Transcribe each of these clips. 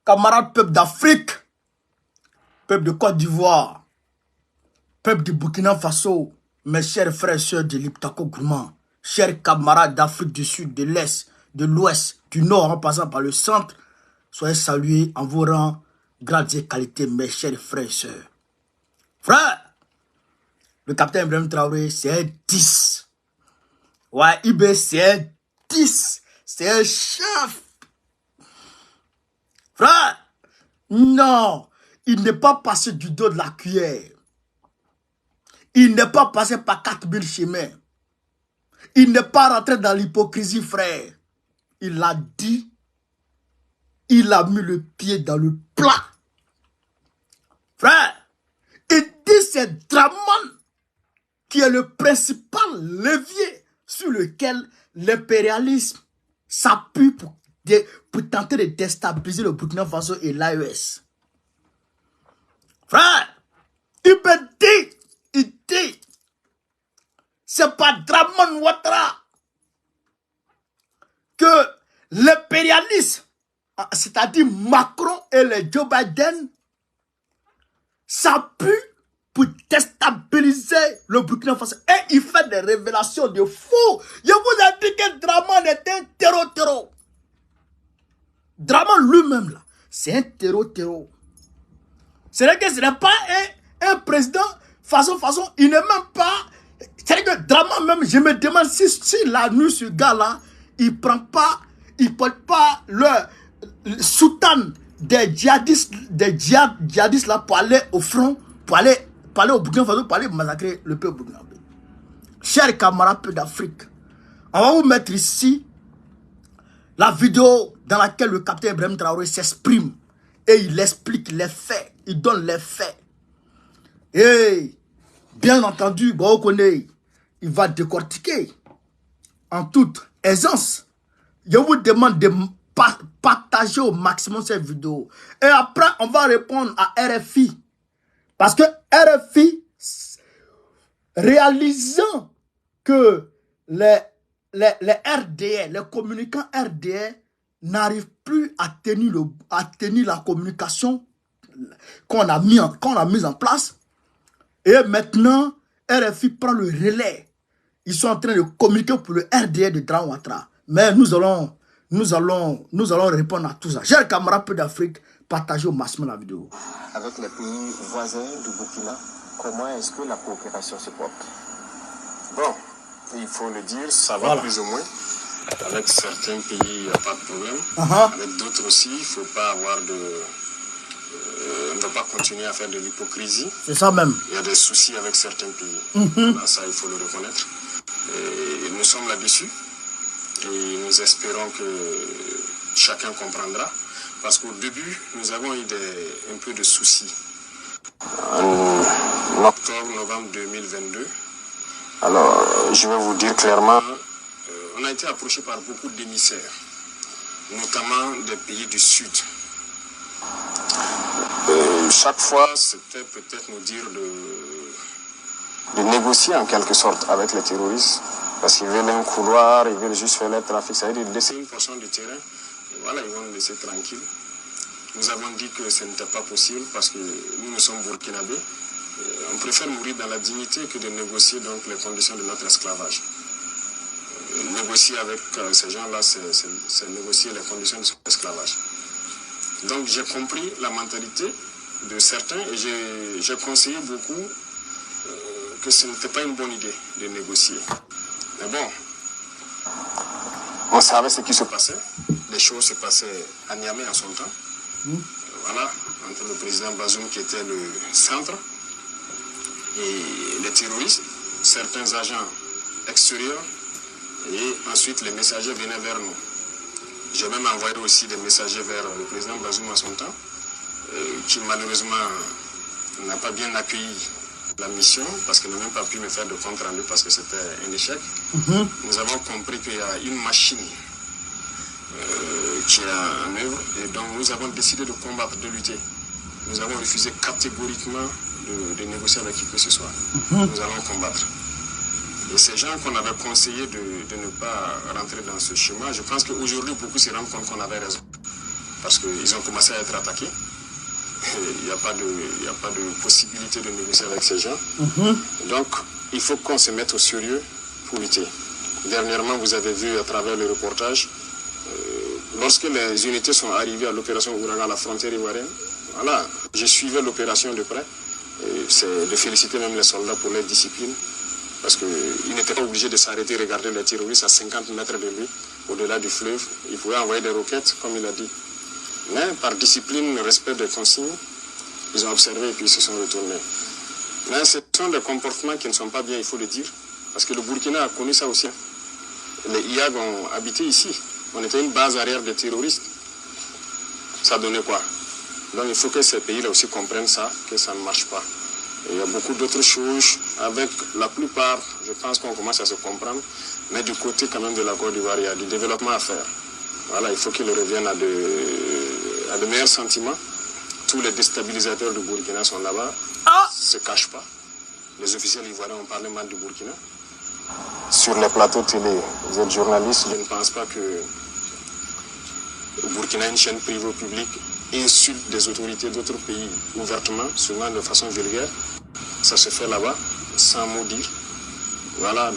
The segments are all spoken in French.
camarades peuple d'Afrique, peuple de Côte d'Ivoire, peuple du Burkina Faso, mes chers frères et sœurs de l'Iptako Gourmand, chers camarades d'Afrique du Sud, de l'Est, de l'Ouest, du Nord, en passant par le centre, soyez salués en vos rangs, grades et qualités, mes chers frères et sœurs. Frère, le capitaine Ibrahim Traoré, c'est un 10. Ouais, IB, c'est un 10. C'est un chef. Frère, non, il n'est pas passé du dos de la cuillère. Il n'est pas passé par 4000 chemins. Il n'est pas rentré dans l'hypocrisie, frère. Il a dit, il a mis le pied dans le plat. Frère, il dit c'est Draman qui est le principal levier sur lequel l'impérialisme s'appuie pour tenter de déstabiliser le Burkina Faso et l'AES. Frère, il dit, c'est pas Draman Ouattara que l'impérialisme, c'est-à-dire Macron et les Joe Biden, s'appuient pour déstabiliser le Burkina Faso. Et il fait des révélations de fou. Je vous ai dit que Draman est un terreau. Draman lui-même, là, c'est un terreau. C'est-à-dire que ce n'est pas un président façon, il n'est même pas... C'est-à-dire que Draman même, je me demande si la nuit, ce gars-là, il porte pas le soutane des djihadistes là pour aller au front, pour aller au Burkina Faso, pour aller massacrer le peuple burkinabé. Chers camarades d'Afrique, on va vous mettre ici la vidéo dans laquelle le capitaine Ibrahim Traoré s'exprime et il explique les faits, il donne les faits. Et bien entendu, il va décortiquer en toute aisance. Je vous demande de partager au maximum cette vidéo. Et après, on va répondre à RFI. Parce que RFI, réalisant que les RDA, les communicants RDA, n'arrivent plus à tenir la communication qu'on a mis en place. Et maintenant, RFI prend le relais. Ils sont en train de communiquer pour le RDA de Draman Ouattara. Mais nous allons répondre à tout ça. Chers camarades d'Afrique, partagez au maximum la vidéo. Avec les pays voisins du Burkina, comment est-ce que la coopération se porte? Bon, il faut le dire, ça va plus ou moins. Avec certains pays, il n'y a pas de problème. Avec d'autres aussi, il ne faut pas avoir on ne va pas continuer à faire de l'hypocrisie. C'est ça même. Il y a des soucis avec certains pays. Voilà, ça, il faut le reconnaître. Et nous sommes là-dessus. Et nous espérons que chacun comprendra. Parce qu'au début, nous avons eu un peu de soucis. En octobre, novembre 2022. Alors, je vais vous dire clairement, on a été approché par beaucoup d'émissaires, notamment des pays du Sud. Chaque fois, c'était peut-être nous dire de négocier en quelque sorte avec les terroristes. Parce qu'ils veulent un couloir, ils veulent juste faire le trafic. Ça veut dire laisser une portion du terrain. Et voilà, ils vont nous laisser tranquilles. Nous avons dit que ce n'était pas possible parce que nous sommes burkinabés. On préfère mourir dans la dignité que de négocier donc les conditions de notre esclavage. Négocier avec ces gens-là, c'est négocier les conditions de son esclavage. Donc j'ai compris la mentalité de certains et j'ai conseillé beaucoup que ce n'était pas une bonne idée de négocier. Mais bon, on savait ce qui se passait. Les choses se passaient à Niamey en son temps. Voilà, entre le président Bazoum qui était le centre et les terroristes, certains agents extérieurs, et ensuite les messagers venaient vers nous. J'ai même envoyé aussi des messagers vers le président Bazoum à son temps, qui malheureusement n'a pas bien accueilli la mission parce qu'il n'a même pas pu me faire de compte rendu parce que c'était un échec. Nous avons compris qu'il y a une machine qui est en œuvre et donc nous avons décidé de combattre, de lutter. Nous avons refusé catégoriquement de négocier avec qui que ce soit. Nous allons combattre. Et ces gens qu'on avait conseillé de ne pas rentrer dans ce chemin, je pense qu'aujourd'hui beaucoup se rendent compte qu'on avait raison. parce qu'ils ont commencé à être attaqués. Il n'y a pas de possibilité de négocier avec ces gens. Donc, il faut qu'on se mette au sérieux pour lutter. Dernièrement, vous avez vu à travers le reportage, lorsque les unités sont arrivées à l'opération Ouragan à la frontière ivoirienne, voilà, je suivais l'opération de près. C'est de féliciter même les soldats pour leur discipline, parce qu'ils n'étaient pas obligés de s'arrêter et regarder les terroristes à 50 mètres de lui, au-delà du fleuve. Ils pouvaient envoyer des roquettes, comme il a dit. Mais par discipline, respect des consignes, ils ont observé et puis ils se sont retournés. Mais ce sont des comportements qui ne sont pas bien, il faut le dire, parce que le Burkina a connu ça aussi. Les IAG ont habité ici. On était une base arrière des terroristes. Ça donnait quoi? Donc il faut que ces pays-là aussi comprennent ça, que ça ne marche pas. Et il y a beaucoup d'autres choses. Avec la plupart, je pense qu'on commence à se comprendre. Mais du côté quand même de la Côte d'Ivoire, il y a du développement à faire. Voilà, il faut qu'ils reviennent à de meilleurs sentiments. Tous les déstabilisateurs du Burkina sont là-bas. Ils ne se cachent pas. Les officiels ivoiriens ont parlé mal du Burkina. Sur les plateaux télé, vous êtes journaliste, je ne pense pas que le Burkina, une chaîne privée au public, insulte des autorités d'autres pays ouvertement, souvent de façon vulgaire. Ça se fait là-bas, sans mot dire. Voilà,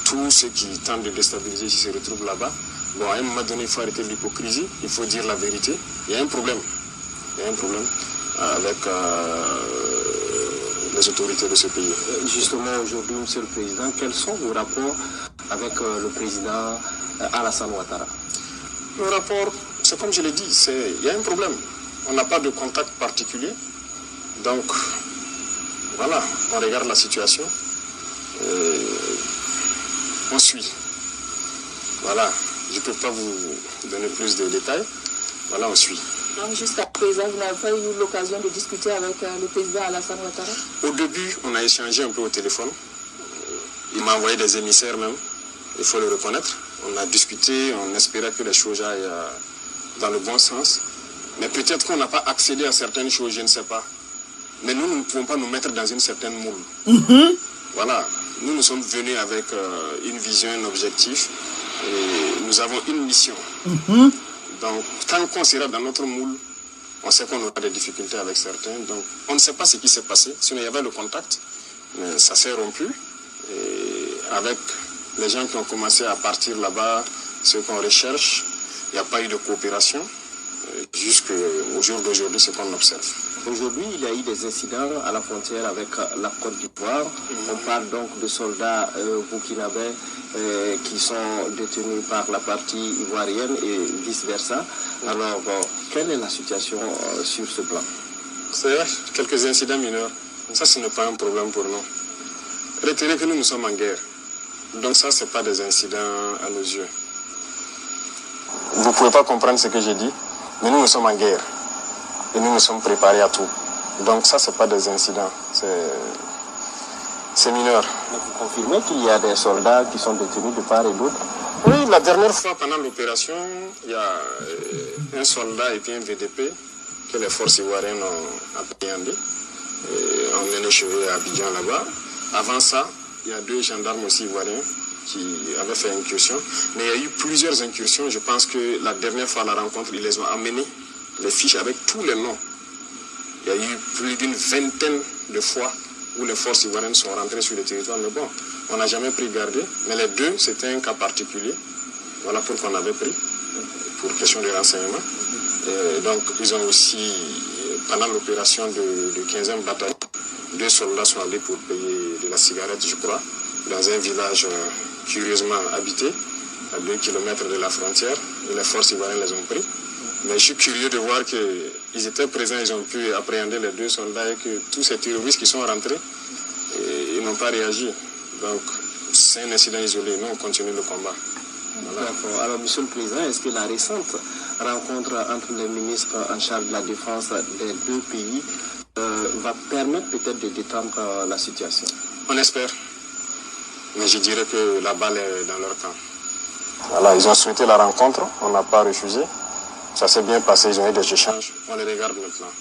tous ceux qui tentent de déstabiliser se retrouvent là-bas. Bon, à un moment donné, il faut arrêter l'hypocrisie, il faut dire la vérité. Il y a un problème. Il y a un problème avec les autorités de ce pays. Justement, aujourd'hui, Monsieur le Président, quels sont vos rapports avec le président Alassane Ouattara? Le rapport, c'est comme je l'ai dit, il y a un problème. On n'a pas de contact particulier. Donc, voilà, on regarde la situation. On suit. Voilà, je ne peux pas vous donner plus de détails. Voilà, on suit. Donc jusqu'à présent, vous n'avez pas eu l'occasion de discuter avec le président Alassane Ouattara? Au début, on a échangé un peu au téléphone. Il m'a envoyé des émissaires même, il faut le reconnaître. On a discuté, on espérait que les choses aillent dans le bon sens. Mais peut-être qu'on n'a pas accédé à certaines choses, je ne sais pas. Mais nous ne pouvons pas nous mettre dans une certaine moule. Voilà, nous sommes venus avec une vision, un objectif. Et nous avons une mission. Donc, tant qu'on sera dans notre moule, on sait qu'on aura des difficultés avec certains. Donc, on ne sait pas ce qui s'est passé. Sinon, il y avait le contact, mais ça s'est rompu. Et avec les gens qui ont commencé à partir là-bas, ceux qu'on recherche, il n'y a pas eu de coopération. Jusqu'au jour d'aujourd'hui, c'est ce qu'on observe. Aujourd'hui, il y a eu des incidents à la frontière avec la Côte d'Ivoire. On parle donc de soldats burkinabés qui sont détenus par la partie ivoirienne et vice-versa. Alors, quelle est la situation sur ce plan? C'est vrai, quelques incidents mineurs. Ça, ce n'est pas un problème pour nous. Retenez que nous sommes en guerre. Donc ça, ce n'est pas des incidents à nos yeux. Vous ne pouvez pas comprendre ce que j'ai dit, mais nous sommes en guerre. Et nous sommes préparés à tout. Donc ça, ce n'est pas des incidents. C'est mineur. Mais vous confirmez qu'il y a des soldats qui sont détenus de part et d'autre? Oui, la dernière fois, pendant l'opération, il y a un soldat et puis un VDP que les forces ivoiriennes ont appréhendé. On mené chez eux à Abidjan là-bas. Avant ça, il y a 2 gendarmes aussi ivoiriens qui avaient fait incursion. Mais il y a eu plusieurs incursions. Je pense que la dernière fois à la rencontre, ils les ont amenés, les fiches avec tous les noms. Il y a eu plus d'une vingtaine de fois où les forces ivoiriennes sont rentrées sur le territoire. Mais bon, on n'a jamais pris garde. Mais les 2, c'était un cas particulier. Voilà pourquoi on avait pris, pour question de renseignement. Et donc, ils ont aussi, pendant l'opération de 15e bataille, 2 soldats sont allés pour payer de la cigarette, je crois, dans un village curieusement habité, à 2 km de la frontière. Et les forces ivoiriennes les ont pris. Mais je suis curieux de voir qu'ils étaient présents, ils ont pu appréhender les 2 soldats et que tous ces terroristes qui sont rentrés, ils n'ont pas réagi. Donc, c'est un incident isolé. Nous, on continue le combat. Voilà. D'accord. Alors, Monsieur le Président, est-ce que la récente rencontre entre les ministres en charge de la défense des 2 pays va permettre peut-être de détendre la situation? On espère. Mais je dirais que la balle est dans leur camp. Voilà, ils ont souhaité la rencontre, on n'a pas refusé. Ça s'est bien passé, ils ont eu des échanges. On les regarde maintenant.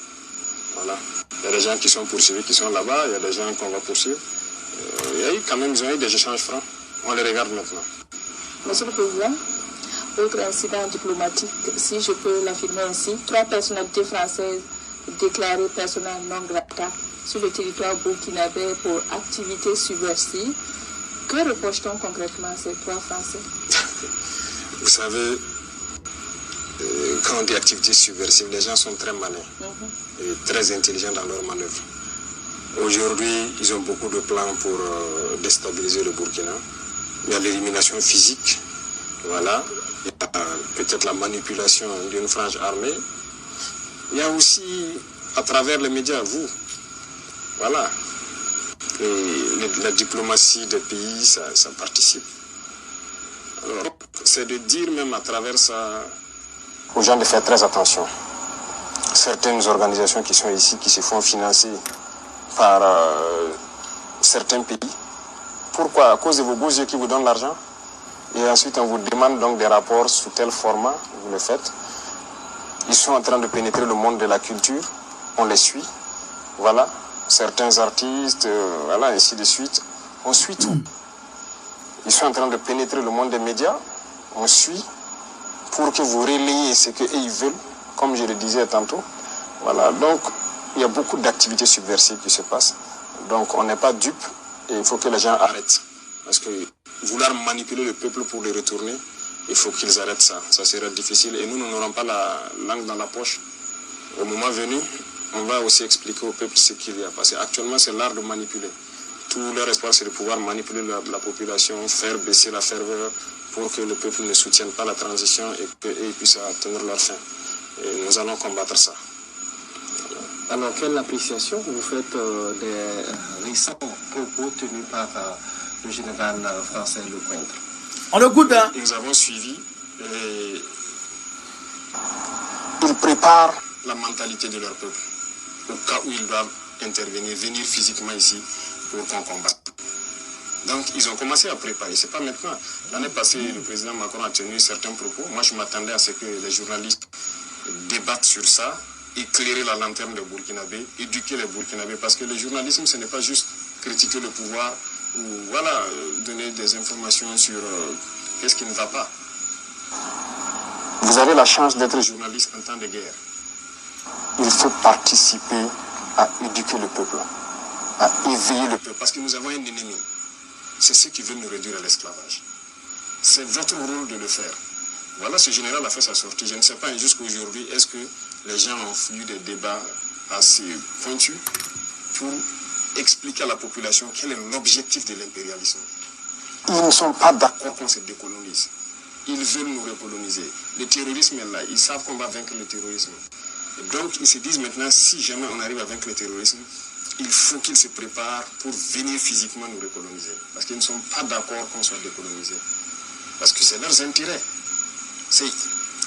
Voilà. Il y a des gens qui sont poursuivis, qui sont là-bas, il y a des gens qu'on va poursuivre. Il y a eu quand même, ils ont eu des échanges francs. On les regarde maintenant. Monsieur le Président, autre incident diplomatique, si je peux l'affirmer ainsi, 3 personnalités françaises déclarées persona non grata sur le territoire burkinabé pour activités subversives. Que reproche-t-on concrètement à ces 3 Français? Vous savez, quand on dit activités subversives, les gens sont très malins et très intelligents dans leurs manœuvres. Aujourd'hui, ils ont beaucoup de plans pour déstabiliser le Burkina. Il y a l'élimination physique, voilà. Il y a peut-être la manipulation d'une frange armée. Il y a aussi, à travers les médias, vous, voilà. Et la diplomatie des pays, ça participe. Alors, c'est de dire même à travers ça aux gens de faire très attention. Certaines organisations qui sont ici, qui se font financer par certains pays. Pourquoi? À cause de vos beaux yeux qui vous donnent l'argent. Et ensuite, on vous demande donc des rapports sous tel format, vous le faites. Ils sont en train de pénétrer le monde de la culture. On les suit. Voilà. Certains artistes, voilà, ainsi de suite. On suit tout. Ils sont en train de pénétrer le monde des médias. On suit pour que vous relayez ce qu'eux ils veulent, comme je le disais tantôt. Voilà. Donc, il y a beaucoup d'activités subversives qui se passent. Donc, on n'est pas dupe et il faut que les gens arrêtent. Parce que vouloir manipuler le peuple pour le retourner, il faut qu'ils arrêtent ça. Ça sera difficile et nous n'aurons pas la langue dans la poche. Au moment venu, on va aussi expliquer au peuple ce qu'il y a. Parce qu'actuellement, c'est l'art de manipuler. Tout leur espoir, c'est de pouvoir manipuler la population, faire baisser la ferveur pour que le peuple ne soutienne pas la transition et qu'ils puissent atteindre leur fin. Et nous allons combattre ça. Alors, quelle appréciation vous faites des récents propos tenus par le général français Lecointre? On écoute, hein? Nous avons suivi et ils préparent la mentalité de leur peuple au cas où ils doivent intervenir, venir physiquement ici pour qu'on combatte. Donc, ils ont commencé à préparer. Ce n'est pas maintenant. L'année passée, le président Macron a tenu certains propos. Moi, je m'attendais à ce que les journalistes débattent sur ça, éclairer la lanterne des Burkinabés, éduquer les Burkinabés, parce que le journalisme, ce n'est pas juste critiquer le pouvoir ou voilà, donner des informations sur qu'est-ce qui ne va pas. Vous avez la chance d'être journaliste en temps de guerre. Il faut participer à éduquer le peuple, à éveiller le peuple, parce que nous avons un ennemi. C'est ceux qui veulent nous réduire à l'esclavage. C'est votre rôle de le faire. Voilà, ce général a fait sa sortie. Je ne sais pas jusqu'à aujourd'hui, est-ce que les gens ont eu des débats assez pointus pour expliquer à la population quel est l'objectif de l'impérialisme. Ils ne sont pas d'accord qu'on se décolonise. Ils veulent nous recoloniser. Le terrorisme est là. Ils savent qu'on va vaincre le terrorisme. Et donc, ils se disent maintenant, si jamais on arrive à vaincre le terrorisme, il faut qu'ils se préparent pour venir physiquement nous recoloniser. Parce qu'ils ne sont pas d'accord qu'on soit décolonisé. Parce que c'est leurs intérêts. C'est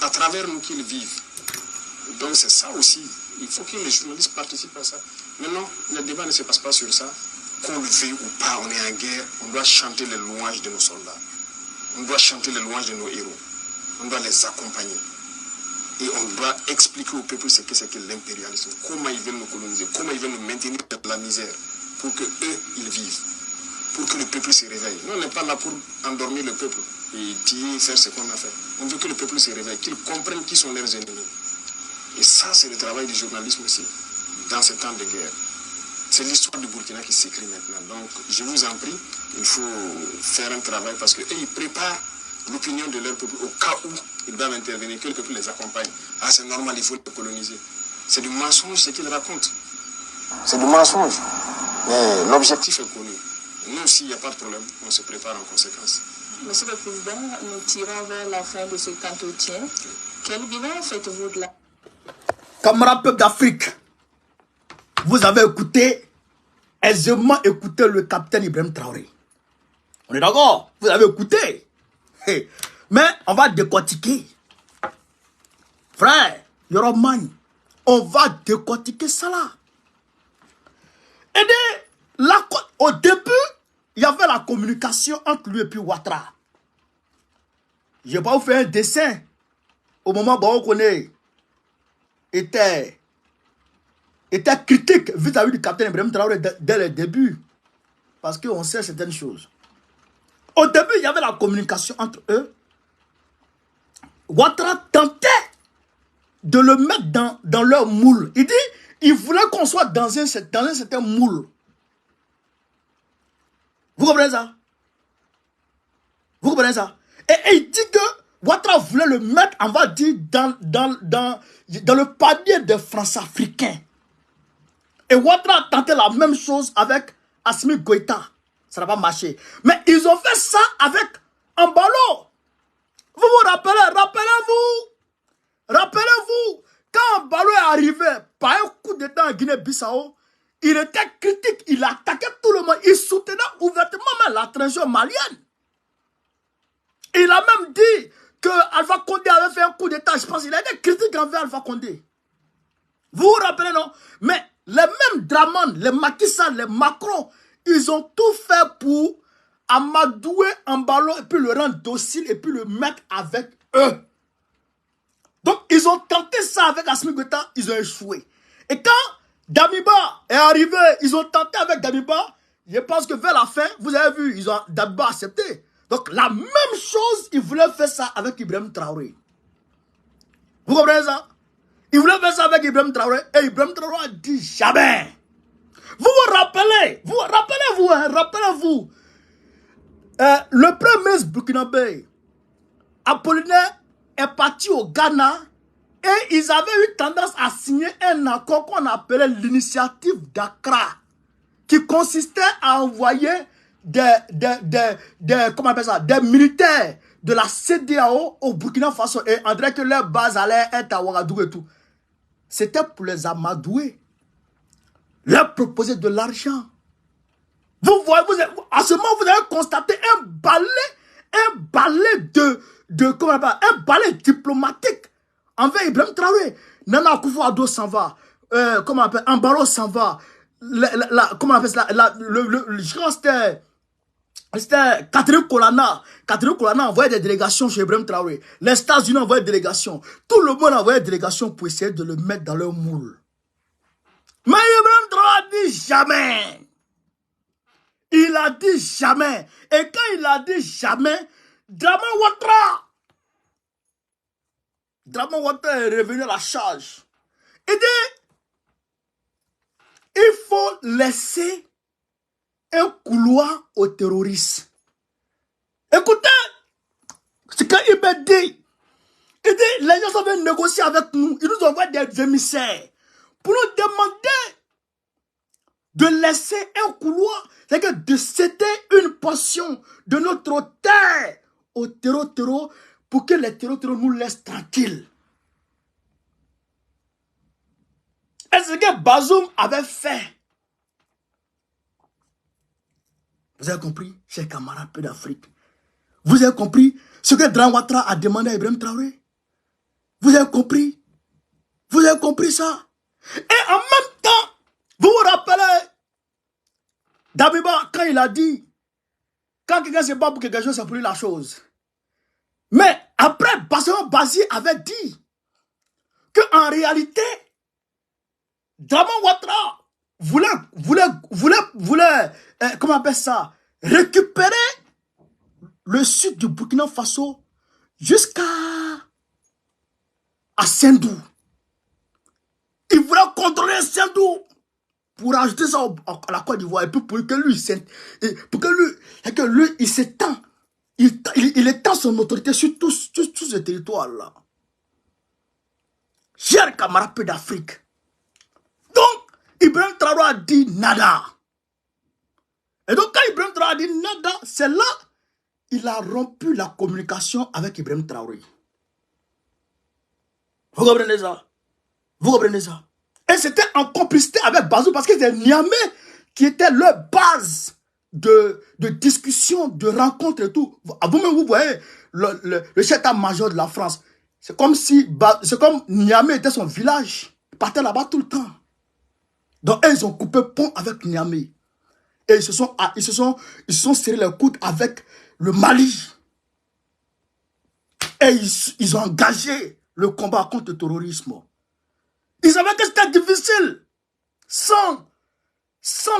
à travers nous qu'ils vivent. Donc c'est ça aussi. Il faut que les journalistes participent à ça. Maintenant, le débat ne se passe pas sur ça. Qu'on le veuille ou pas, on est en guerre. On doit chanter les louanges de nos soldats. On doit chanter les louanges de nos héros. On doit les accompagner. Et on doit expliquer au peuple ce que c'est que l'impérialisme. Comment ils veulent nous coloniser. Comment ils veulent nous maintenir dans la misère. Pour que eux, ils vivent. Pour que le peuple se réveille. Nous, on n'est pas là pour endormir le peuple. Et piller, faire ce qu'on a fait. On veut que le peuple se réveille. Qu'ils comprennent qui sont leurs ennemis. Et ça, c'est le travail du journalisme aussi. Dans ce temps de guerre. C'est l'histoire du Burkina qui s'écrit maintenant. Donc, je vous en prie, il faut faire un travail parce qu'eux, ils préparent l'opinion de leur peuple au cas où ils doivent intervenir, que le peuple les accompagne. Ah, c'est normal, il faut les coloniser. C'est du mensonge ce qu'ils racontent. C'est du mensonge. Mais l'objectif est connu. Et nous aussi, il n'y a pas de problème. On se prépare en conséquence. Monsieur le Président, nous tirons vers la fin de cet entretien. Quel bilan faites-vous de la... Camarades peuple d'Afrique, vous avez aisément écouté le capitaine Ibrahim Traoré. On est d'accord? Vous avez écouté. Mais on va décortiquer. Frère, Yoroman, on va décortiquer ça là. Et au début, il y avait la communication entre lui et puis Ouattara. Je vais pas vous faire un dessin. Au moment où on connaît, était critique vis-à-vis du capitaine Ibrahim Traoré dès le début. Parce qu'on sait certaines choses. Au début, il y avait la communication entre eux. Ouattara tentait de le mettre dans leur moule. Il dit, il voulait qu'on soit dans un certain moule. Vous comprenez ça? Vous comprenez ça? Et il dit que Ouattara voulait le mettre, on va dire, dans le panier des France-Africains. Et Ouattara a tenté la même chose avec Assimi Goïta. Ça n'a pas marché. Mais ils ont fait ça avec Embalo. Vous vous rappelez, rappelez-vous, quand Embalo est arrivé par un coup d'état en Guinée-Bissau, il était critique, il attaquait tout le monde, il soutenait ouvertement même la transition malienne. Il a même dit que Alpha Condé avait fait un coup d'état, je pense qu'il a été critique envers Alpha Condé. Vous vous rappelez, non? Mais les mêmes Draman, les Macky Sall, les Macron, ils ont tout fait pour amadouer Embalo et puis le rendre docile et puis le mettre avec eux. Donc, ils ont tenté ça avec Assimi Goïta, ils ont échoué. Et quand Damiba est arrivé, ils ont tenté avec Damiba, je pense que vers la fin, vous avez vu, ils ont Damiba accepté. Donc, la même chose, ils voulaient faire ça avec Ibrahim Traoré. Vous comprenez ça? Ils voulaient faire ça avec Ibrahim Traoré, et Ibrahim Traoré a dit jamais. Vous vous rappelez, rappelez-vous, le premier ministre burkinabé, Apollinaire, est parti au Ghana et ils avaient eu tendance à signer un accord qu'on appelait l'initiative d'Accra, qui consistait à envoyer comment on appelle ça, des militaires de la CEDEAO au Burkina Faso, et on dirait que leur base allait être à Ouagadougou et tout. C'était pour les amadouer, leur proposer de l'argent. Vous voyez, à ce moment, vous avez constaté un balai comment on appelle, un balai diplomatique envers Ibrahim Traoré. Nana Akufo-Addo s'en va, comment on appelle, Embalo s'en va, comment on appelle ça, je pense que c'était Catherine Colonna. Catherine Colonna envoyait des délégations chez Ibrahim Traoré. Les États-Unis envoyaient des délégations. Tout le monde envoyait des délégations pour essayer de le mettre dans leur moule. Mais Ibrahim Traoré a dit jamais. Il a dit jamais. Et quand il a dit jamais, Draman Ouattara est revenu à la charge. Il dit, il faut laisser un couloir aux terroristes. Écoutez, ce qu'il m'a dit. Il dit, les gens veulent négocier avec nous. Ils nous envoient des émissaires pour nous demander de laisser un couloir, c'est-à-dire de céder une portion de notre terre aux terreaux pour que les terreaux nous laissent tranquilles. Et c'est ce que Bazoum avait fait. Vous avez compris, chers camarades peu d'Afrique? Vous avez compris ce que Draman Ouattara a demandé à Ibrahim Traoré? Vous avez compris? Vous avez compris ça? Et en même temps, vous vous rappelez, Damiba, quand il a dit, quand quelqu'un se bat pour quelque chose, c'est pour lui la chose. Mais après, Bazi avait dit qu'en réalité, Draman Ouattara voulait, comment on appelle ça, récupérer le sud du Burkina Faso jusqu'à Sendou. Il voulait contrôler Sendou pour ajouter ça à la Côte d'Ivoire, et puis pour que lui, il s'étend. Il étend son autorité sur tous ces territoires-là. Chers camarades peu d'Afrique. Donc, Ibrahim Traoré a dit nada. Et donc, quand Ibrahim Traoré a dit nada, c'est là il a rompu la communication avec Ibrahim Traoré. Vous comprenez ça? Vous comprenez ça? Et c'était en complicité avec Bazoum, parce que c'est Niamey qui était leur base de discussion, de rencontre et tout. Vous-même, vous voyez le chef d'état-major de la France. C'est comme Niamey était son village. Il partait là-bas tout le temps. Donc, ils ont coupé pont avec Niamey. Et ils se sont serrés les coudes avec le Mali. Et ils ont engagé le combat contre le terrorisme. Ils savaient que c'était difficile. Sans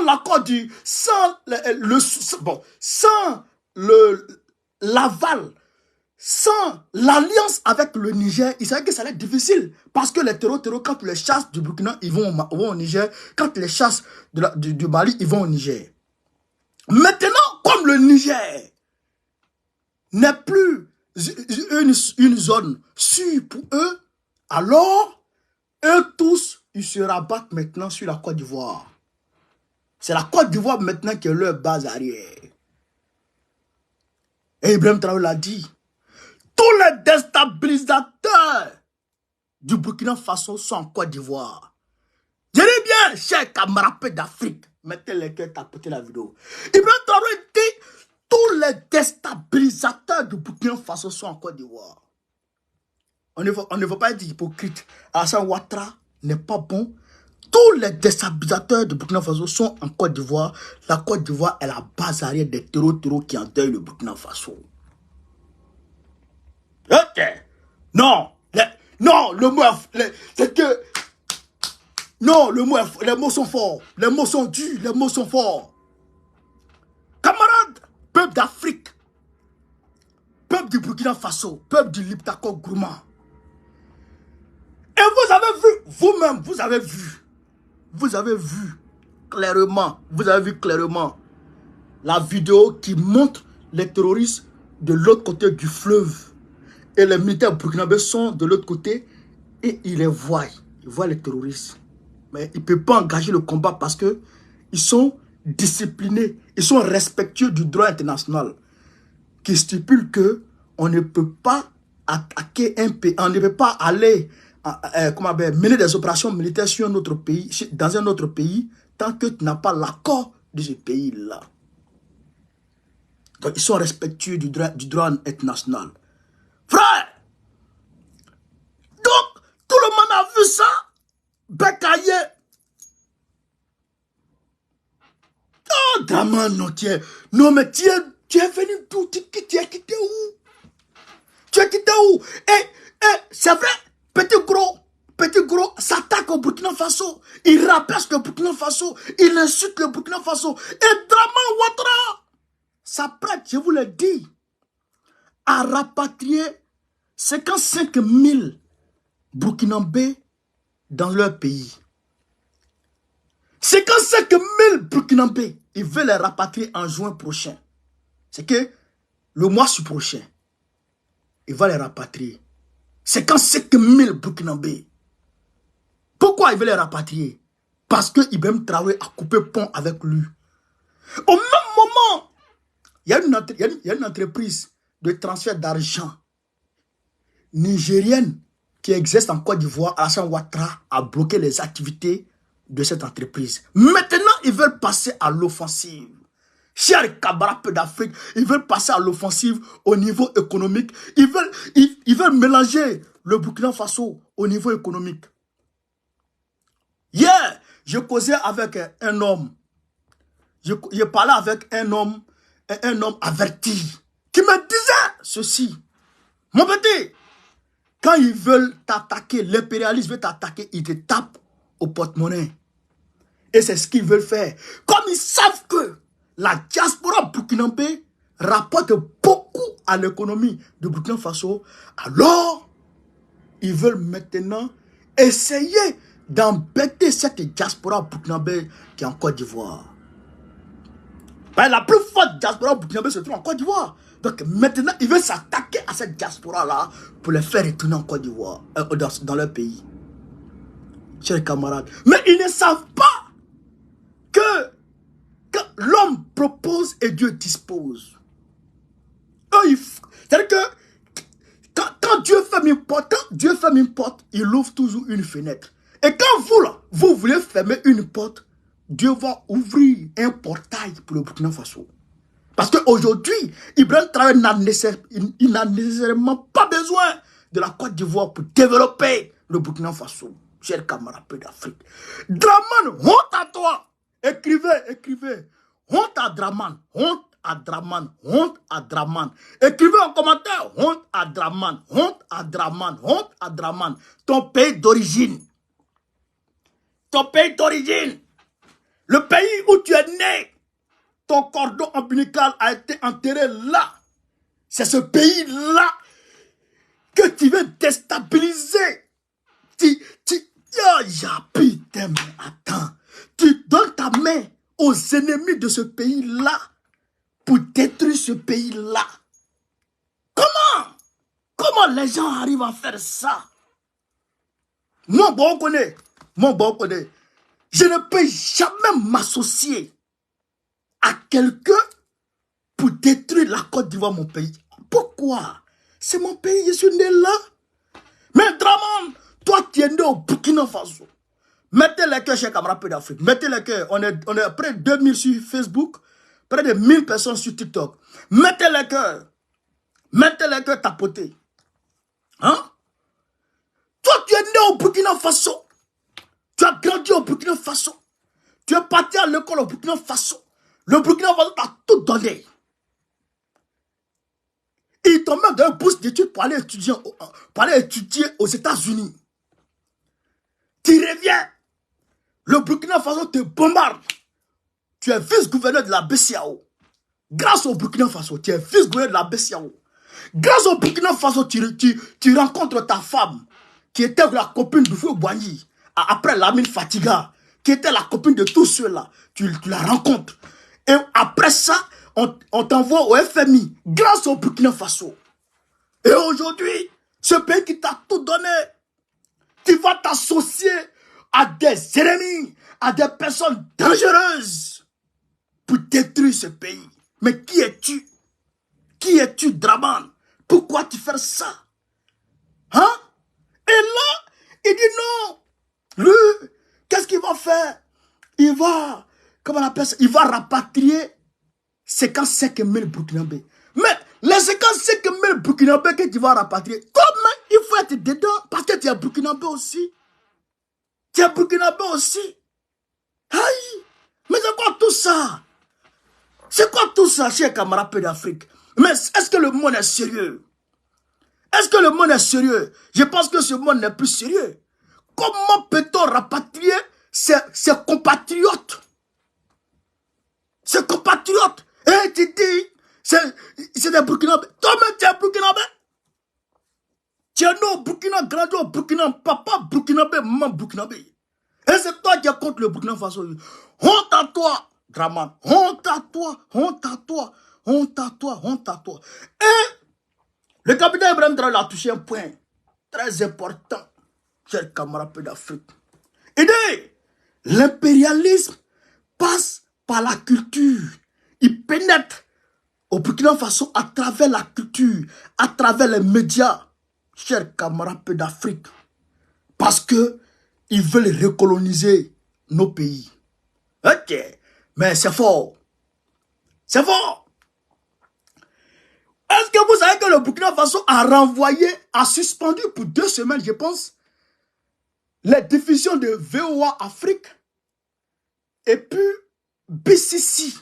l'accord sans l'aval, sans l'alliance avec le Niger, il savait que ça allait être difficile. Parce que les terreaux, quand les chassent du Burkina, ils vont au Niger. Quand les chassent du Mali, ils vont au Niger. Maintenant, comme le Niger n'est plus une zone sûre pour eux, alors, eux tous, ils se rabattent maintenant sur la Côte d'Ivoire. C'est la Côte d'Ivoire maintenant qui est leur base arrière. Et Ibrahim Traoré l'a dit. Tous les déstabilisateurs du Burkina Faso sont en Côte d'Ivoire. Je dis bien, chers camarades d'Afrique, mettez les cœurs, tapez la vidéo. Ibrahim Traoré dit, tous les déstabilisateurs du Burkina Faso sont en Côte d'Ivoire. On ne veut pas être hypocrite. Alassane Ouattara n'est pas bon. Tous les déstabilisateurs du Burkina Faso sont en Côte d'Ivoire. La Côte d'Ivoire est la base arrière des terreaux qui endeuillent le Burkina Faso. Ok. Non. Non, le mot c'est que... Non, les mots sont forts. Les mots sont durs. Les mots sont forts. Camarades, peuple d'Afrique, peuple du Burkina Faso, peuple du Liptako Gourma. Et vous avez vu, vous-même, vous avez vu clairement la vidéo qui montre les terroristes de l'autre côté du fleuve. Et les militaires burkinabés sont de l'autre côté et ils les voient. Ils voient les terroristes. Mais ils ne peuvent pas engager le combat parce que ils sont disciplinés. Ils sont respectueux du droit international qui stipule que on ne peut pas attaquer un pays, on ne peut pas aller mener des opérations militaires sur un autre pays, dans un autre pays, tant que tu n'as pas l'accord de ce pays-là. Donc, ils sont respectueux du droit international. Frère! Donc, tout le monde a vu ça. Bekaye. Oh, Draman, non, non, mais tu es venu d'où? Tu as quitté où? Tu as quitté où? C'est vrai, petit gros s'attaque au Burkina Faso. Il rabaisse le Burkina Faso. Il insulte le Burkina Faso. Et Draman Ouattara s'apprête, je vous l'ai dit, à rapatrier 55 000 Burkinabés dans leur pays. 55 000 Burkinabés, il veut les rapatrier en juin prochain. C'est que le mois prochain, il va les rapatrier. 55 000 Burkinabés. Pourquoi il veut les rapatrier? Parce que Ibrahim Traoré a coupé pont avec lui. Au même moment, il y a une entreprise de transfert d'argent nigérienne qui existe en Côte d'Ivoire. Alassane Ouattara a bloqué les activités de cette entreprise. Maintenant, ils veulent passer à l'offensive. Chers camarades d'Afrique, ils veulent passer à l'offensive au niveau économique. Ils veulent mélanger le Burkina Faso au niveau économique. Hier, je causais avec un homme. Je parlais avec un homme averti qui me disait ceci. Mon petit, quand ils veulent t'attaquer, l'impérialisme veut t'attaquer, ils te tapent au porte-monnaie. Et c'est ce qu'ils veulent faire. Comme ils savent que la diaspora burkinabé rapporte beaucoup à l'économie de Burkina Faso, alors ils veulent maintenant essayer d'embêter cette diaspora burkinabé qui est en Côte d'Ivoire. La plus forte diaspora burkinabé se trouve en Côte d'Ivoire. Donc maintenant, ils veulent s'attaquer à cette diaspora-là pour les faire retourner en Côte d'Ivoire, dans leur pays. Chers camarades. Mais ils ne savent pas que l'homme propose et Dieu dispose. C'est-à-dire que quand Dieu ferme une porte, il ouvre toujours une fenêtre. Et quand vous voulez fermer une porte, Dieu va ouvrir un portail pour le Burkina Faso. Parce qu'aujourd'hui, Ibrahim Traoré n'a nécessairement pas besoin de la Côte d'Ivoire pour développer le Burkina Faso. Chers camarades d'Afrique. Draman, honte à toi. Écrivez. Honte à Draman. Honte à Draman. Honte à Draman. Écrivez en commentaire. Honte à Draman. Honte à Draman. Honte à Draman. Ton pays d'origine. Ton pays d'origine. Le pays où tu es né. Ton cordon ombilical a été enterré là. C'est ce pays-là que tu veux déstabiliser. Putain, mais attends. Tu donnes ta main aux ennemis de ce pays-là pour détruire ce pays-là. Comment les gens arrivent à faire ça? Moi, bon, on connaît. Je ne peux jamais m'associer à quelqu'un pour détruire la Côte d'Ivoire, mon pays. Pourquoi? C'est mon pays, je suis né là. Mais Draman, toi, tu es né au Burkina Faso. Mettez les cœurs chez Camarade d'Afrique. Mettez les cœurs. On est près de 2000 sur Facebook. Près de 1000 personnes sur TikTok. Mettez les cœurs. Mettez les cœurs tapotés. Hein? Toi, tu es né au Burkina Faso. Tu as grandi au Burkina Faso. Tu es parti à l'école au Burkina Faso. Le Burkina Faso t'a tout donné. Ils t'ont même donné une bourse d'études pour aller étudier aux États-Unis. Tu reviens. Le Burkina Faso te bombarde. Tu es vice-gouverneur de la BCAO. Grâce au Burkina Faso, tu es vice-gouverneur de la BCAO. Grâce au Burkina Faso, tu rencontres ta femme, qui était la copine de Fou Boigny, après Lamine Fatiga, qui était la copine de tous ceux-là. Tu la rencontres. Et après ça, on t'envoie au FMI, grâce au Burkina Faso. Et aujourd'hui, ce pays qui t'a tout donné, tu vas t'associer à des ennemis, à des personnes dangereuses pour détruire ce pays. Mais qui es-tu? Qui es-tu, Draman? Pourquoi tu fais ça? Hein? Et là, il dit non. Lui, qu'est-ce qu'il va faire? Il va, comment on appelle ça? Il va rapatrier 55 000 Burkinabés. Mais les 55 000 Burkinabés que tu vas rapatrier, comment il faut être dedans? Parce que tu es Burkinabé aussi. Tu es Burkinabé aussi. Aïe! Mais c'est quoi tout ça? C'est quoi tout ça, chers camarades d'Afrique? Mais est-ce que le monde est sérieux? Est-ce que le monde est sérieux? Je pense que ce monde n'est plus sérieux. Comment peut-on rapatrier ses compatriotes? Ses compatriotes. Et tu dis, c'est des Burkinabés. Toi-même, tu es Burkinabé. Tu es né au Burkina, grandi au Burkina, papa Burkinabé, maman Burkinabé. Et c'est toi qui es contre le Burkina Faso. Honte à toi, Draman. Honte à toi, honte à toi, honte à toi, honte à toi. Et le capitaine Ibrahim Traoré a touché un point très important, chers camarades d'Afrique. Il dit, l'impérialisme passe par la culture. Il pénètre au Burkina Faso à travers la culture, à travers les médias, chers camarades d'Afrique. Parce que ils veulent recoloniser nos pays. Ok, mais c'est fort. C'est fort. Est-ce que vous savez que le Burkina Faso a renvoyé, a suspendu pour 2 semaines, je pense, les diffusions de VOA Afrique et puis BBC.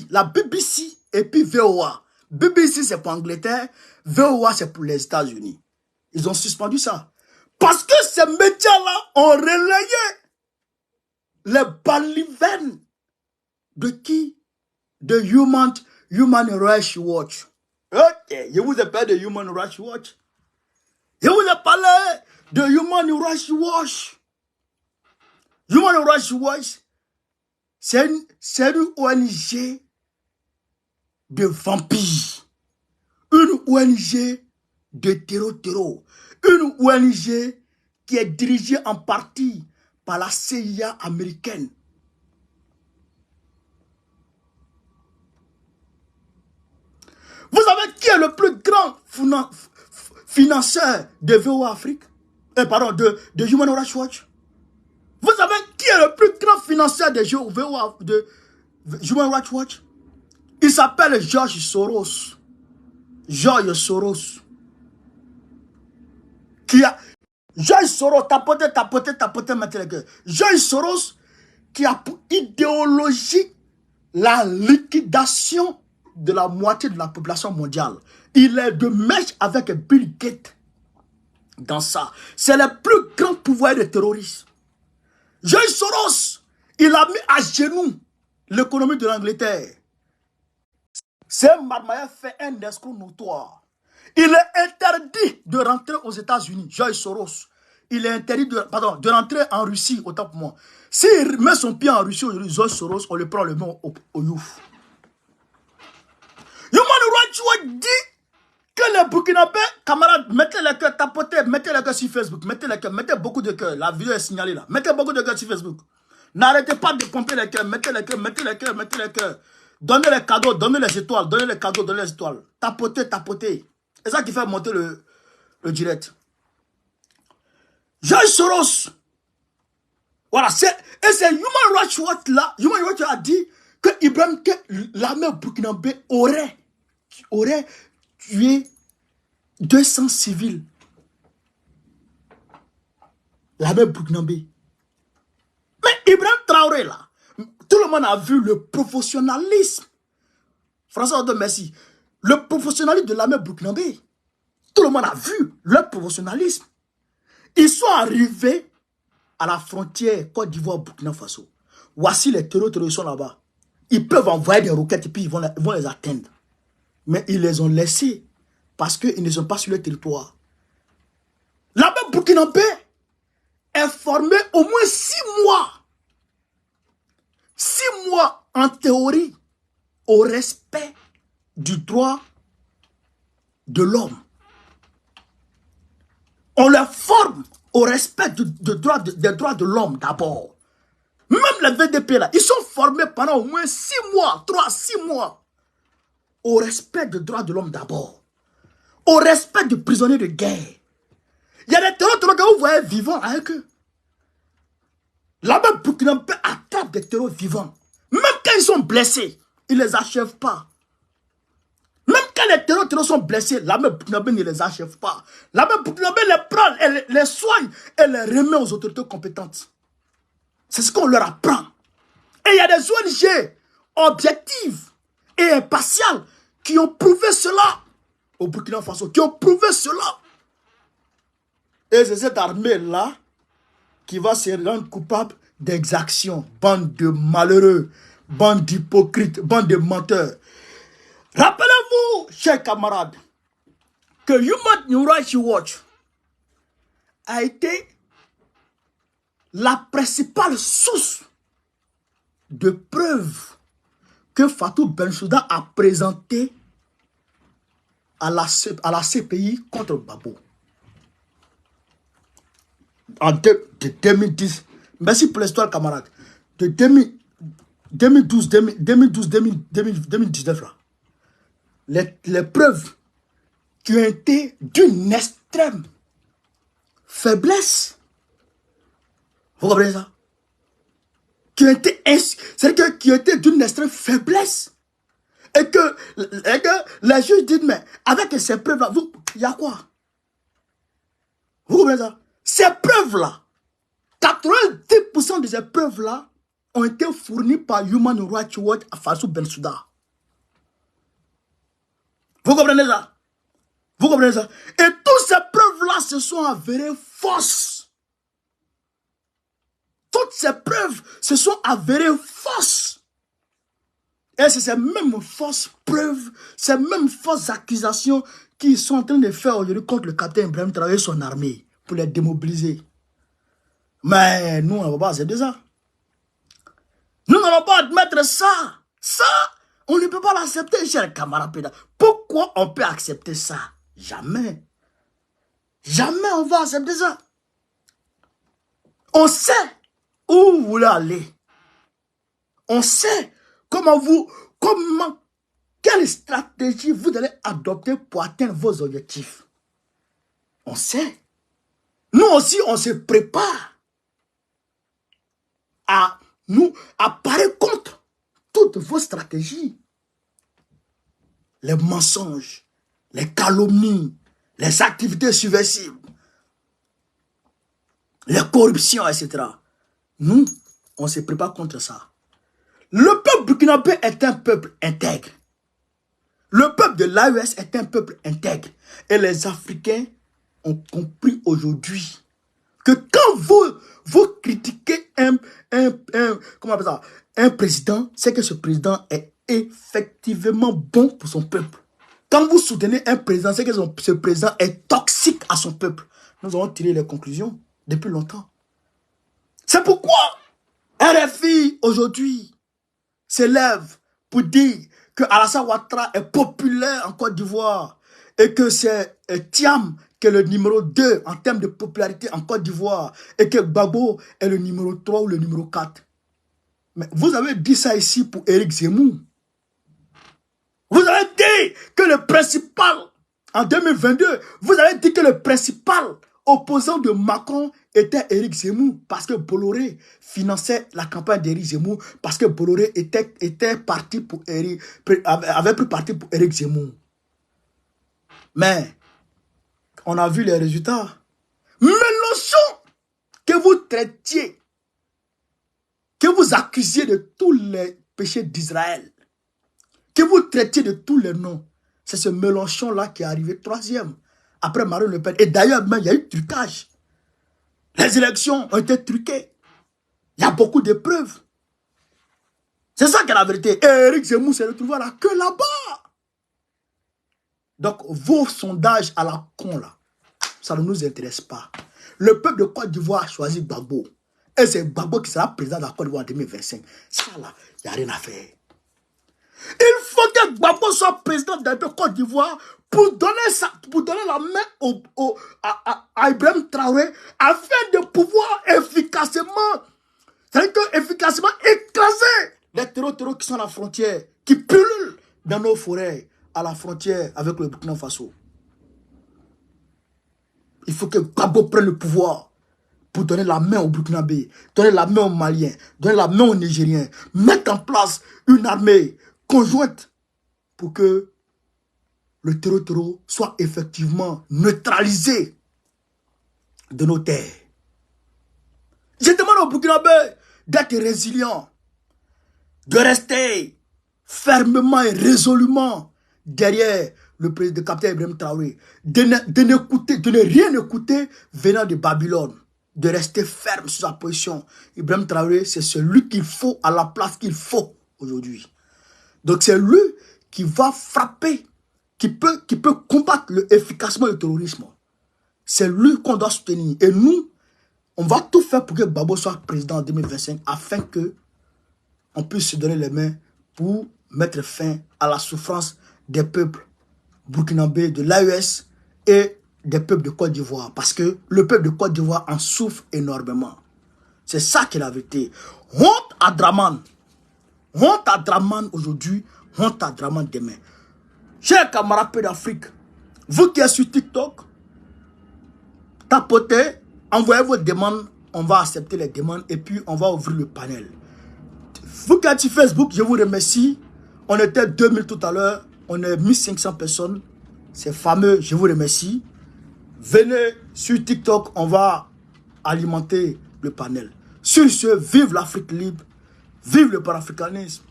La BBC et puis VOA. BBC c'est pour l'Angleterre, VOA c'est pour les États-Unis. Ils ont suspendu ça. Parce que ces médias-là ont relayé les balivernes de qui? De Human Rights Watch. Ok, je vous ai parlé de Human Rights Watch. Je vous ai parlé de Human Rights Watch. Human Rights Watch, c'est une ONG de vampires. Une ONG de terreau. Une ONG qui est dirigée en partie par la CIA américaine. Vous savez qui est le plus grand financeur de VOA Afrique? Pardon, de Human Rights Watch? Vous savez qui est le plus grand financeur de Human Rights Watch? Il s'appelle George Soros. George Soros. George Soros, tapoter, mettez les gueules. George Soros qui a pour idéologie la liquidation de la moitié de la population mondiale. Il est de mèche avec Bill Gates dans ça. C'est le plus grand pouvoir des terroristes. George Soros, il a mis à genoux l'économie de l'Angleterre. C'est un marmailleur fait un escroc notoire. Il est interdit de rentrer aux États-Unis. George Soros. Il est interdit de rentrer en Russie, autant pour moi. S'il met son pied en Russie aujourd'hui, George Soros, on le prend le nom au youf. Human Rights Watch dit que les Burkinabés, camarades, mettez les cœurs, tapotez, mettez les cœurs sur Facebook, mettez les cœurs, mettez beaucoup de cœurs. La vidéo est signalée là. Mettez beaucoup de cœurs sur Facebook. N'arrêtez pas de pomper les cœurs, mettez les cœurs, mettez les cœurs, mettez les cœurs. Donnez les cadeaux, donnez les étoiles, donnez les cadeaux, donnez les étoiles. Tapotez, tapotez. C'est ça qui fait monter le direct. George Soros. Voilà, et c'est Human Rights Watch là. Human Rights Watch a dit que l'armée burkinabé aurait tué 200 civils. L'armée burkinabé. Mais Ibrahim Traoré là, tout le monde a vu le professionnalisme. François Hollande, merci. Le professionnalisme de l'armée burkinabé. Tout le monde a vu le professionnalisme. Ils sont arrivés à la frontière Côte d'Ivoire-Burkina Faso. Voici les terroristes sont là-bas. Ils peuvent envoyer des roquettes et puis ils vont les atteindre. Mais ils les ont laissés parce qu'ils ne sont pas sur le territoire. L'armée burkinabé est formée au moins 6 mois. 6 mois en théorie au respect du droit de l'homme. On les forme au respect des droits de l'homme d'abord. Même les VDP là, ils sont formés pendant au moins 6 mois, 3-6 mois. Au respect des droits de l'homme d'abord. Au respect des prisonniers de guerre. Il y a des terroristes que vous voyez vivants avec eux. Là-bas, Burkinabé attrape des terroristes vivants. Même quand ils sont blessés, ils ne les achèvent pas. Même quand les terroristes sont blessés, l'armée burkinabé ne les achève pas. L'armée burkinabé les prend, elle les soigne et les remet aux autorités compétentes. C'est ce qu'on leur apprend. Et il y a des ONG objectives et impartiales qui ont prouvé cela au Burkina Faso, qui ont prouvé cela. Et c'est cette armée-là qui va se rendre coupable d'exactions. Bande de malheureux, bande d'hypocrites, bande de menteurs. Rappelez-vous, chers camarades, que Human Rights Watch a été la principale source de preuves que Fatou Bensouda a présentée à la CPI contre Babo. En 2010, merci pour l'histoire, camarades, de 2012-2019 là. Les preuves qui ont été d'une extrême faiblesse. Vous comprenez ça? Qui ont été d'une extrême faiblesse. Et que les juges disent, mais avec ces preuves-là, il y a quoi? Vous comprenez ça? Ces preuves-là, 90% de ces preuves-là ont été fournies par Human Rights Watch à Fatou Bensouda. Vous comprenez ça? Vous comprenez ça? Et toutes ces preuves-là se sont avérées fausses. Toutes ces preuves se sont avérées fausses. Et c'est ces mêmes fausses preuves, ces mêmes fausses accusations qu'ils sont en train de faire aujourd'hui contre le capitaine Ibrahim Traoré et son armée pour les démobiliser. Mais nous, on ne va pas accepter ça. Nous n'allons pas admettre ça. Ça, on ne peut pas l'accepter, cher camarade. Pourquoi on peut accepter ça? Jamais. Jamais on va accepter ça. On sait où vous voulez aller. On sait quelle stratégie vous allez adopter pour atteindre vos objectifs. On sait. Nous aussi, on se prépare à parer contre toutes vos stratégies. Les mensonges, les calomnies, les activités subversives, les corruptions, etc. Nous, on se prépare contre ça. Le peuple burkinabé est un peuple intègre. Le peuple de l'AES est un peuple intègre. Et les Africains ont compris aujourd'hui que quand vous critiquez un président, c'est que ce président est effectivement bon pour son peuple. Quand vous soutenez un président, c'est que ce président est toxique à son peuple. Nous avons tiré les conclusions depuis longtemps. C'est pourquoi RFI aujourd'hui s'élève pour dire que Alassane Ouattara est populaire en Côte d'Ivoire et que c'est Thiam qui est le numéro 2 en termes de popularité en Côte d'Ivoire et que Gbagbo est le numéro 3 ou le numéro 4. Mais vous avez dit ça ici pour Éric Zemmour. Vous avez dit que le principal, en 2022, vous avez dit que le principal opposant de Macron était Éric Zemmour parce que Bolloré finançait la campagne d'Éric Zemmour parce que Bolloré était parti pour avait pris parti pour Éric Zemmour. Mais on a vu les résultats. Mélenchon, que vous traitiez, que vous accusiez de tous les péchés d'Israël, que vous traitiez de tous les noms, c'est ce Mélenchon-là qui est arrivé 3e, après Marine Le Pen. Et d'ailleurs, même, il y a eu trucage. Les élections ont été truquées. Il y a beaucoup de preuves. C'est ça qui est la vérité. Et Éric Zemmour s'est retrouvé à la queue là-bas. Donc, vos sondages à la con, là, ça ne nous intéresse pas. Le peuple de Côte d'Ivoire a choisi Gbagbo. Et c'est Gbagbo qui sera président de la Côte d'Ivoire en 2025. Ça, là, il n'y a rien à faire. Il faut que Gbagbo soit président de la Côte d'Ivoire pour donner la main à Ibrahim Traoré afin de pouvoir efficacement écraser les terreaux qui sont à la frontière, qui pullulent dans nos forêts, à la frontière avec le Burkina Faso. Il faut que Gbagbo prenne le pouvoir pour donner la main aux Burkinabés, donner la main aux Maliens, donner la main aux Nigériens, mettre en place une armée conjointe pour que le terreau soit effectivement neutralisé de nos terres. Je demande aux Burkinabés d'être résilients, de rester fermement et résolument derrière le président capitaine Ibrahim Traoré, de ne rien écouter venant de Babylone, de rester ferme sur sa position. Ibrahim Traoré, c'est celui qu'il faut à la place qu'il faut aujourd'hui. Donc c'est lui qui va frapper, qui peut combattre efficacement le terrorisme. C'est lui qu'on doit soutenir. Et nous, on va tout faire pour que Gbagbo soit président en 2025 afin que on puisse se donner les mains pour mettre fin à la souffrance des peuples burkinabés, de l'AES et des peuples de Côte d'Ivoire. Parce que le peuple de Côte d'Ivoire en souffre énormément. C'est ça qui est la vérité. Honte à Draman. Honte à Draman aujourd'hui, honte à Draman demain. Chers camarades d'Afrique, vous qui êtes sur TikTok, tapotez, envoyez vos demandes, on va accepter les demandes et puis on va ouvrir le panel. Vous qui êtes sur Facebook, je vous remercie. On était 2000 tout à l'heure, on est 1500 personnes. C'est fameux, je vous remercie. Venez sur TikTok, on va alimenter le panel. Sur ce, vive l'Afrique libre, vive le panafricanisme,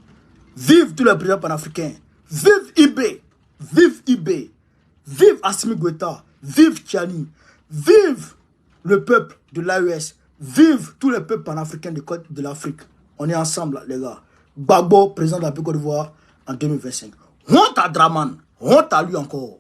vive tous les présidents panafricains, vive IB, vive Assimi Goïta, vive Tiani, vive le peuple de l'AES, vive tous les peuples panafricains de l'Afrique. On est ensemble, les gars. Gbagbo, président de la Côte d'Ivoire en 2025. Honte à Draman, honte à lui encore.